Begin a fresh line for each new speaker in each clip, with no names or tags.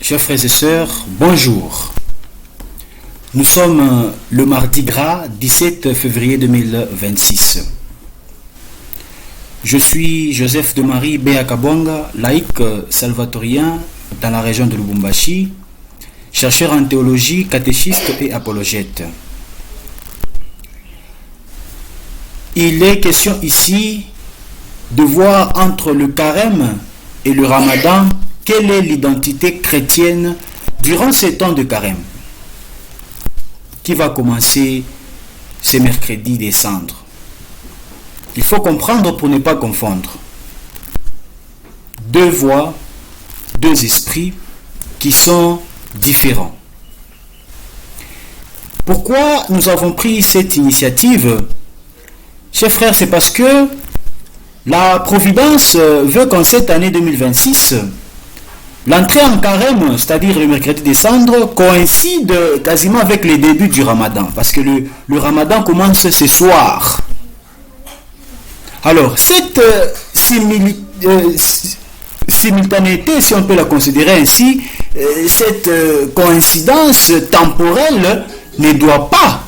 Chers frères et sœurs, bonjour. Nous sommes le mardi gras 17 février 2026. Je suis Joseph de Marie Béakabonga, laïc salvatorien dans la région de Lubumbashi, chercheur en théologie, catéchiste et apologète. Il est question ici de voir entre le carême et le ramadan quelle est l'identité chrétienne durant ces temps de carême qui va commencer ce mercredi des cendres. Il faut comprendre pour ne pas confondre. Deux voix, deux esprits qui sont différents. Pourquoi nous avons pris cette initiative? Chers frères, c'est parce que la Providence veut qu'en cette année 2026, l'entrée en carême, c'est-à-dire le mercredi des cendres, coïncide quasiment avec les débuts du ramadan, parce que le ramadan commence ce soir. Alors, cette simultanéité, si on peut la considérer ainsi, cette coïncidence temporelle ne doit pas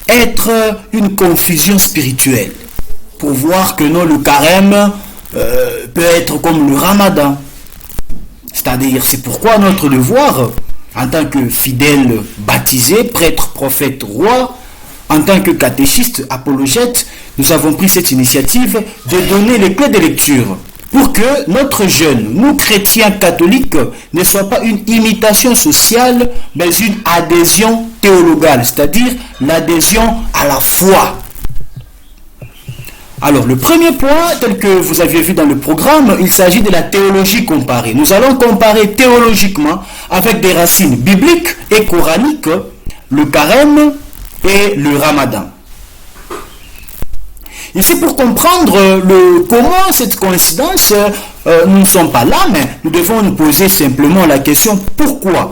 être une confusion spirituelle, pour voir que non, le carême peut être comme le ramadan. C'est-à-dire, c'est pourquoi notre devoir, en tant que fidèle baptisé, prêtre, prophète, roi, en tant que catéchiste, apologète, nous avons pris cette initiative de donner les clés de lecture pour que notre jeune, nous chrétiens catholiques, ne soit pas une imitation sociale, mais une adhésion théologale, c'est-à-dire l'adhésion à la foi. Alors, le premier point, tel que vous aviez vu dans le programme, il s'agit de la théologie comparée. Nous allons comparer théologiquement, avec des racines bibliques et coraniques, le carême et le ramadan. Ici, pour comprendre comment cette coïncidence, nous ne sommes pas là, mais nous devons nous poser simplement la question pourquoi?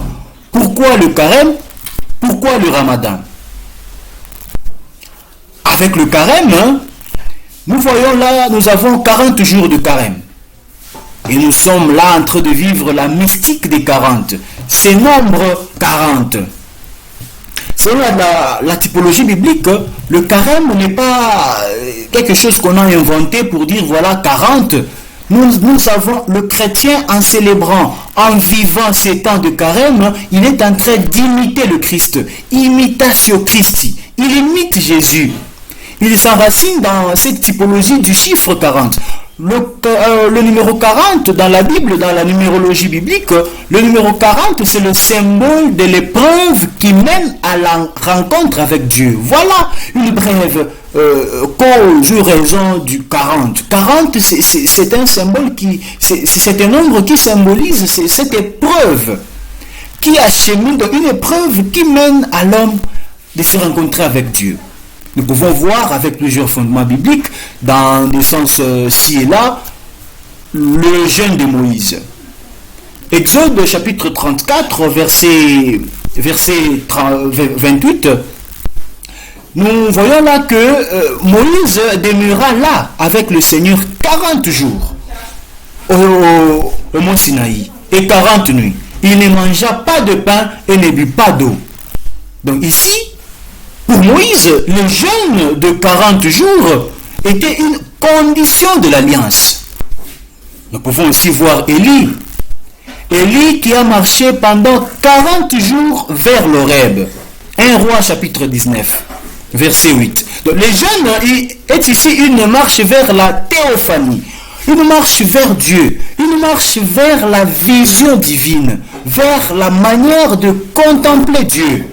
Pourquoi le carême? Pourquoi le ramadan? Avec le carême, nous voyons là, nous avons 40 jours de carême. Et nous sommes là en train de vivre la mystique des 40. C'est nombre 40. Selon la typologie biblique, le carême n'est pas quelque chose qu'on a inventé pour dire voilà 40. Nous savons, le chrétien en célébrant, en vivant ces temps de carême, il est en train d'imiter le Christ. Imitatio Christi. Il imite Jésus. Il s'enracine dans cette typologie du chiffre 40. Le numéro 40 dans la Bible, dans la numérologie biblique, le numéro 40 c'est le symbole de l'épreuve qui mène à la rencontre avec Dieu. Voilà une brève cause ou raison du 40. 40 c'est un symbole c'est un nombre qui symbolise cette épreuve qui achemine une épreuve qui mène à l'homme de se rencontrer avec Dieu. Nous pouvons voir avec plusieurs fondements bibliques, dans des sens ci et là, le jeûne de Moïse. Exode chapitre 34, verset 28, nous voyons là que Moïse demeura là avec le Seigneur 40 jours au mont Sinaï et 40 nuits. Il ne mangea pas de pain et ne but pas d'eau. Donc ici, pour Moïse, le jeûne de 40 jours était une condition de l'alliance. Nous pouvons aussi voir Élie. Élie qui a marché pendant 40 jours vers l'Horeb. 1 Roi chapitre 19, verset 8. Donc le jeûne est ici une marche vers la théophanie. Une marche vers Dieu. Une marche vers la vision divine. Vers la manière de contempler Dieu.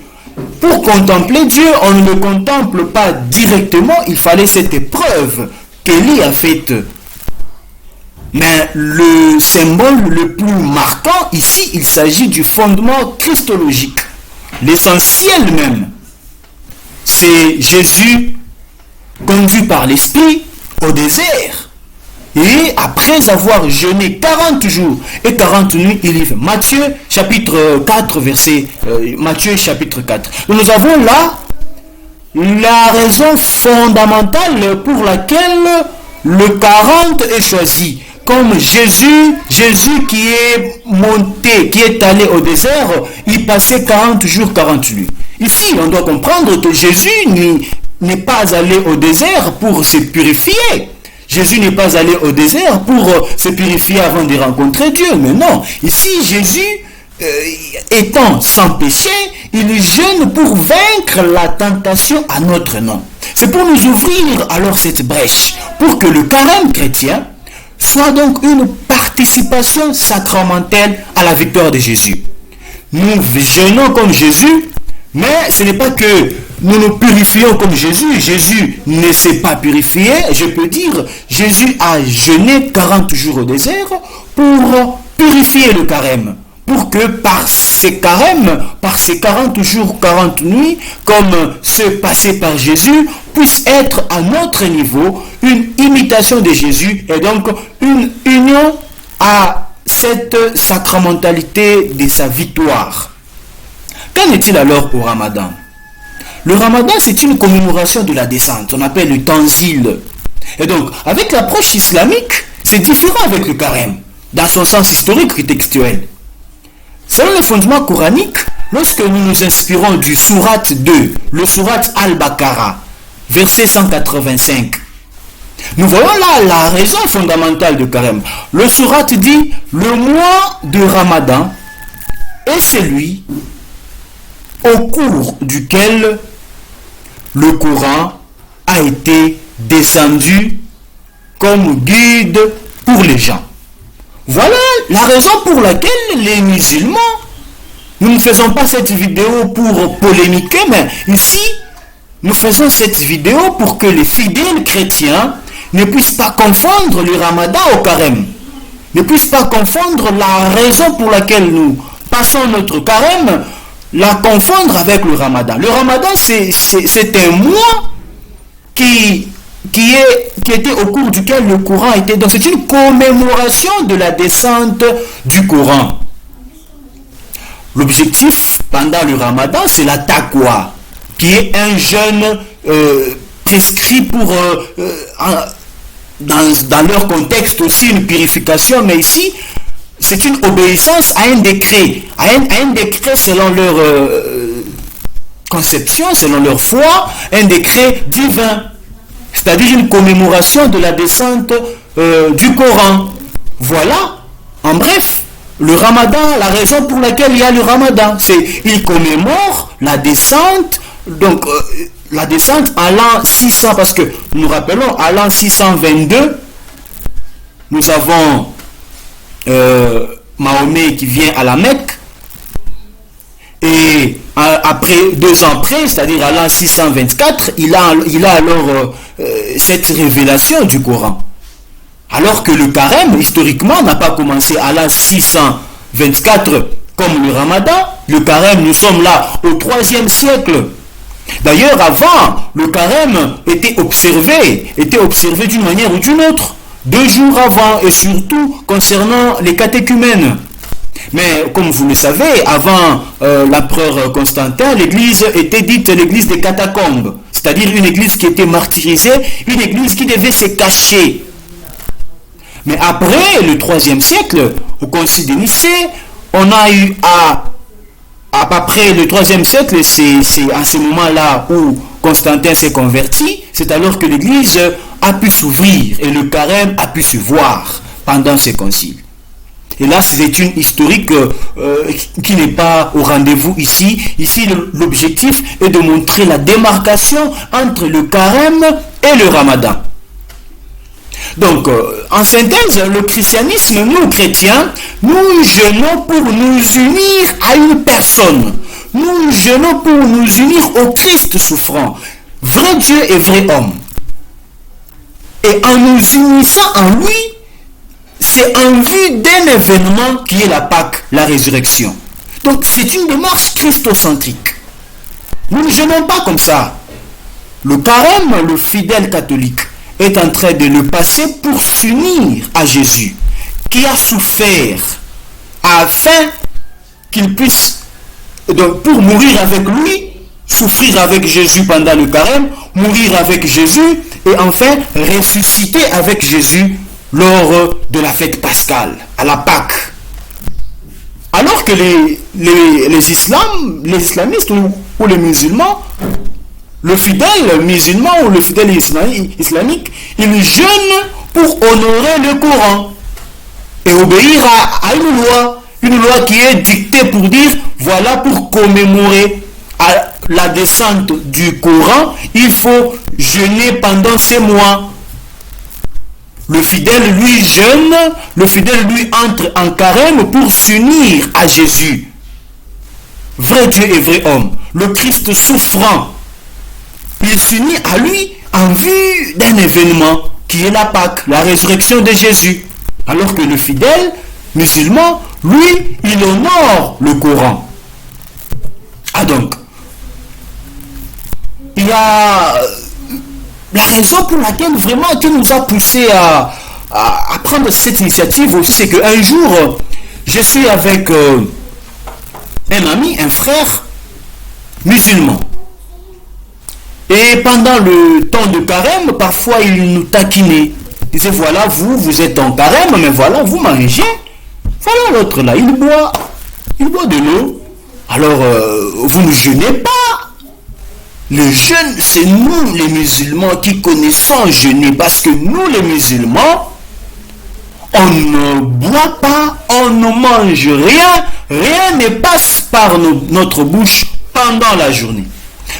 Pour contempler Dieu, on ne le contemple pas directement, il fallait cette épreuve qu'Élie a faite. Mais le symbole le plus marquant ici, il s'agit du fondement christologique. L'essentiel même, c'est Jésus conduit par l'Esprit au désert. Et après avoir jeûné 40 jours et 40 nuits, il livre Matthieu chapitre 4, Matthieu chapitre 4. Nous avons là la raison fondamentale pour laquelle le 40 est choisi. comme Jésus qui est monté, qui est allé au désert, il passait 40 jours, 40 nuits. Ici, on doit comprendre que Jésus n'est pas allé au désert pour se purifier. Jésus n'est pas allé au désert pour se purifier avant de rencontrer Dieu. Mais non, ici, Jésus, étant sans péché, il jeûne pour vaincre la tentation à notre nom. C'est pour nous ouvrir alors cette brèche, pour que le carême chrétien soit donc une participation sacramentelle à la victoire de Jésus. Nous jeûnons comme Jésus, mais ce n'est pas que nous nous purifions comme Jésus. Jésus ne s'est pas purifié. Je peux dire, Jésus a jeûné 40 jours au désert pour purifier le carême. Pour que par ces carèmes, par ces 40 jours, 40 nuits, comme ceux passés par Jésus, puisse être à notre niveau une imitation de Jésus et donc une union à cette sacramentalité de sa victoire. Qu'en est-il alors au Ramadan? Le Ramadan, c'est une commémoration de la descente, on appelle le Tanzil. Et donc, avec l'approche islamique, c'est différent avec le carême, dans son sens historique et textuel. Selon le fondement coranique, lorsque nous nous inspirons du Surat 2, le Surat Al-Baqarah, verset 185, nous voyons là la raison fondamentale du carême. Le Surat dit, le mois de Ramadan est celui au cours duquel le Coran a été descendu comme guide pour les gens. Voilà la raison pour laquelle les musulmans, nous ne faisons pas cette vidéo pour polémiquer, mais ici, nous faisons cette vidéo pour que les fidèles chrétiens ne puissent pas confondre le Ramadan au carême, ne puissent pas confondre la raison pour laquelle nous passons notre carême, la confondre avec le Ramadan. Le Ramadan, c'est un mois qui était au cours duquel le Coran était. Donc c'est une commémoration de la descente du Coran. L'objectif pendant le Ramadan, c'est la taqwa, qui est un jeûne prescrit pour dans leur contexte aussi une purification, mais ici c'est une obéissance à un décret, à un décret selon leur conception, selon leur foi, un décret divin. C'est-à-dire une commémoration de la descente du Coran. Voilà, en bref, le Ramadan, la raison pour laquelle il y a le Ramadan, c'est il commémore la descente, donc la descente à l'an 600, parce que nous rappelons, à l'an 622, nous avons Mahomet qui vient à la Mecque, et après 2 ans près, c'est-à-dire à l'an 624, il a alors cette révélation du Coran. Alors que le carême, historiquement, n'a pas commencé à l'an 624 comme le Ramadan. Le carême, nous sommes là au 3e siècle. D'ailleurs, avant, le carême était observé d'une manière ou d'une autre, 2 jours avant, et surtout concernant les catéchumènes. Mais comme vous le savez, avant l'empereur Constantin, l'église était dite l'église des catacombes, c'est-à-dire une église qui était martyrisée, une église qui devait se cacher. Mais après le 3e siècle, au concile de Nicée, on a eu à peu près le 3e siècle, c'est à ce moment-là où Constantin s'est converti, c'est alors que l'église a pu s'ouvrir et le carême a pu se voir pendant ces conciles. Et là, c'est une historique qui n'est pas au rendez-vous ici. Ici, l'objectif est de montrer la démarcation entre le carême et le Ramadan. Donc, en synthèse, le christianisme, nous chrétiens, nous jeûnons pour nous unir à une personne. Nous jeûnons pour nous unir au Christ souffrant, vrai Dieu et vrai homme. Et en nous unissant en lui, c'est en vue d'un événement qui est la Pâque, la résurrection. Donc c'est une démarche christocentrique. Nous ne jeûnons pas comme ça. Le carême, le fidèle catholique, est en train de le passer pour s'unir à Jésus, qui a souffert afin qu'il puisse, donc pour mourir avec lui, souffrir avec Jésus pendant le carême, mourir avec Jésus et enfin ressusciter avec Jésus lors de la fête pascale, à la Pâque. Alors que les islamistes ou les musulmans, le fidèle musulman ou le fidèle islamique, il jeûne pour honorer le Coran et obéir à une loi qui est dictée pour dire, voilà, pour commémorer la descente du Coran, il faut jeûner pendant ces mois. Le fidèle, lui, jeûne, le fidèle, lui, entre en carême pour s'unir à Jésus. Vrai Dieu et vrai homme. Le Christ souffrant. Il s'unit à lui en vue d'un événement qui est la Pâque, la résurrection de Jésus. Alors que le fidèle musulman, lui, il honore le Coran. Ah donc, il y a la raison pour laquelle vraiment Dieu nous a poussé à prendre cette initiative aussi, c'est qu'un jour, je suis avec un ami, un frère musulman. Et pendant le temps de carême, parfois il nous taquinait. Il disait, voilà, vous êtes en carême, mais voilà, vous mangez. Voilà l'autre là, il boit de l'eau. Alors, vous ne jeûnez pas. Le jeûne, c'est nous les musulmans qui connaissons jeûner, parce que nous les musulmans, on ne boit pas, on ne mange rien, rien ne passe par notre bouche pendant la journée.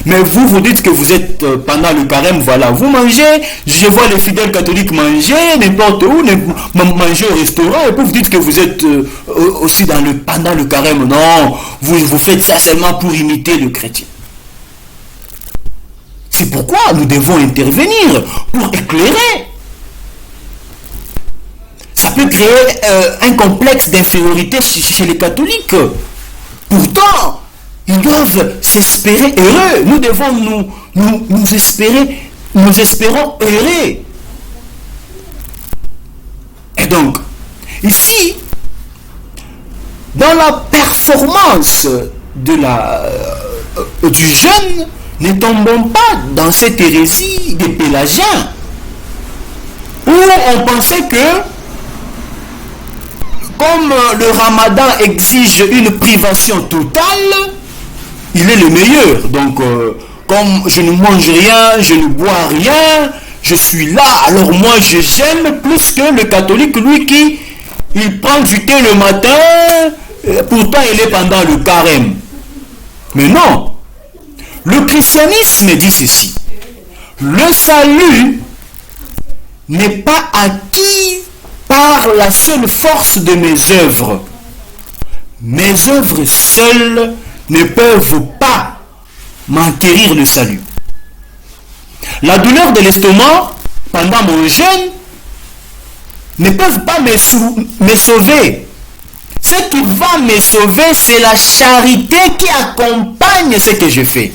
Mais vous dites que vous êtes pendant le carême, voilà, vous mangez, je vois les fidèles catholiques manger n'importe où, manger au restaurant, et puis vous dites que vous êtes aussi pendant le carême. Non, vous faites ça seulement pour imiter le chrétien. C'est pourquoi nous devons intervenir pour éclairer. Ça peut créer un complexe d'infériorité chez les catholiques. Pourtant, ils doivent s'espérer heureux. Nous devons nous espérer, nous espérons heureux. Et donc, ici, dans la performance du jeûne, ne tombons pas dans cette hérésie des pélagiens, où on pensait que, comme le ramadan exige une privation totale, il est le meilleur. Donc, comme je ne mange rien, je ne bois rien, je suis là, alors moi je jeûne plus que le catholique, lui qui il prend du thé le matin, pourtant il est pendant le carême. Mais non, le christianisme dit ceci: le salut n'est pas acquis par la seule force de mes œuvres. Mes œuvres seules ne peuvent pas m'enquérir le salut. La douleur de l'estomac pendant mon jeûne ne peuvent pas me sauver. Ce qui va me sauver, c'est la charité qui accompagne ce que je fais.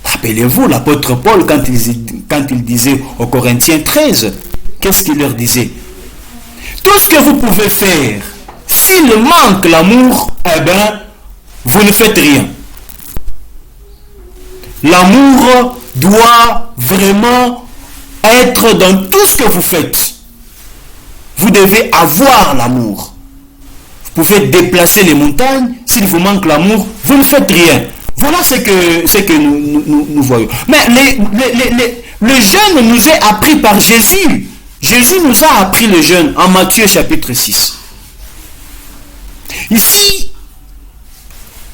Rappelez-vous l'apôtre Paul quand il disait aux Corinthiens 13, qu'est-ce qu'il leur disait? Tout ce que vous pouvez faire, s'il manque l'amour, eh bien, vous ne faites rien. L'amour doit vraiment être dans tout ce que vous faites. Vous devez avoir l'amour. Vous pouvez déplacer les montagnes, s'il vous manque l'amour, vous ne faites rien. Voilà ce que nous voyons. Mais le jeûne nous est appris par Jésus. Jésus nous a appris le jeûne en Matthieu chapitre 6. Ici,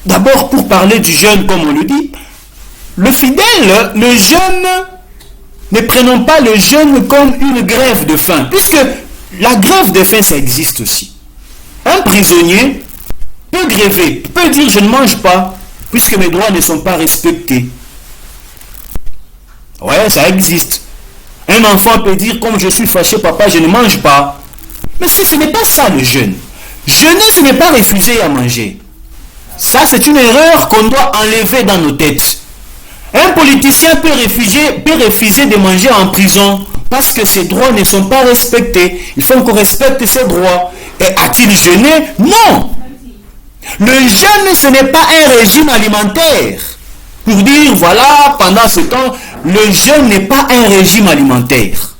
d'abord pour parler du jeûne comme on le dit, le fidèle, le jeûne, ne prenons pas le jeûne comme une grève de faim, puisque la grève de faim, ça existe aussi. Un prisonnier peut gréver, peut dire je ne mange pas, puisque mes droits ne sont pas respectés. Ouais, ça existe. Un enfant peut dire comme je suis fâché, papa, je ne mange pas. Mais ce n'est pas ça le jeûne. Jeûner, ce n'est pas refuser à manger. Ça, c'est une erreur qu'on doit enlever dans nos têtes. Un politicien peut refuser de manger en prison parce que ses droits ne sont pas respectés. Il faut qu'on respecte ses droits. Et a-t-il jeûné? Non. Le jeûne, ce n'est pas un régime alimentaire. Pour dire, voilà, pendant ce temps, le jeûne n'est pas un régime alimentaire.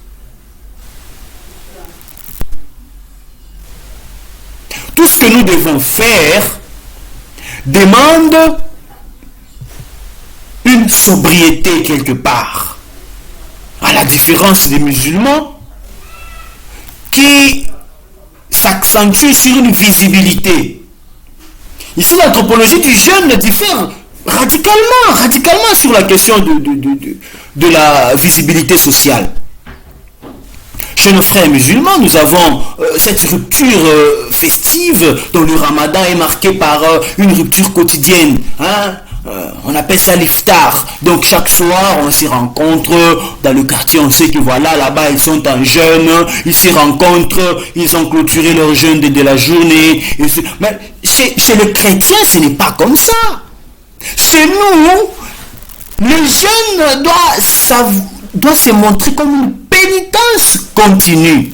tout ce que nous devons faire demande une sobriété quelque part. À la différence des musulmans qui s'accentuent sur une visibilité. Ici, l'anthropologie du jeûne diffère radicalement sur la question de la visibilité sociale. Chez nos frères musulmans, nous avons cette rupture festive dont le ramadan est marqué par une rupture quotidienne. On appelle ça l'iftar. Donc chaque soir, on s'y rencontre dans le quartier. On sait que voilà, là-bas, ils sont en jeûne. Ils s'y rencontrent. Ils ont clôturé leur jeûne de la journée. Mais chez le chrétien, ce n'est pas comme ça. Chez nous, le jeûne doit se montrer comme une pénitence continue.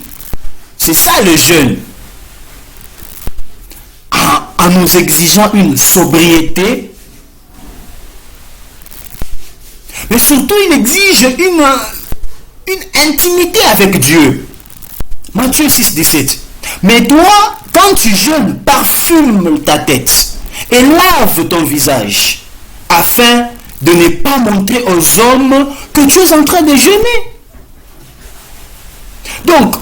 C'est ça le jeûne. En nous exigeant une sobriété, mais surtout il exige une intimité avec Dieu. Matthieu 6, 17. Mais toi, quand tu jeûnes, parfume ta tête et lave ton visage, afin de ne pas montrer aux hommes que tu es en train de jeûner. Donc,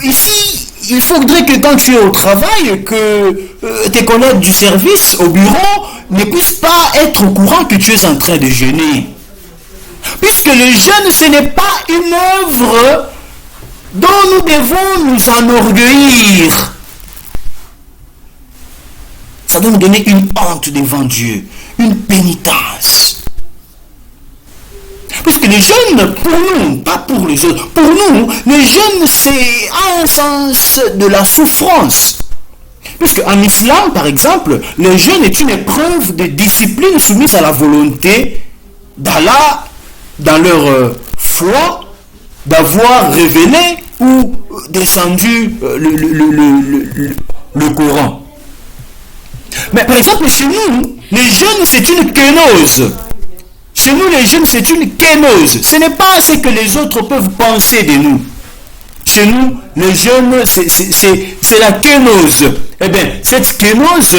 ici, il faudrait que quand tu es au travail, que tes collègues du service au bureau ne puissent pas être au courant que tu es en train de jeûner. Puisque le jeûne, ce n'est pas une œuvre dont nous devons nous enorgueillir. Ça doit nous donner une honte devant Dieu, une pénitence. Puisque le jeûne, pour nous, pas pour les autres, pour nous, le jeûne, c'est un sens de la souffrance. Puisque en islam, par exemple, le jeûne est une épreuve de discipline soumise à la volonté d'Allah, dans leur foi, d'avoir révélé ou descendu le Coran. Mais par exemple, chez nous, le jeûne, c'est une kénose. Chez nous, le jeûne, c'est une kénose. Ce n'est pas ce que les autres peuvent penser de nous. Chez nous, le jeûne, c'est la kénose. Eh bien, cette kénose,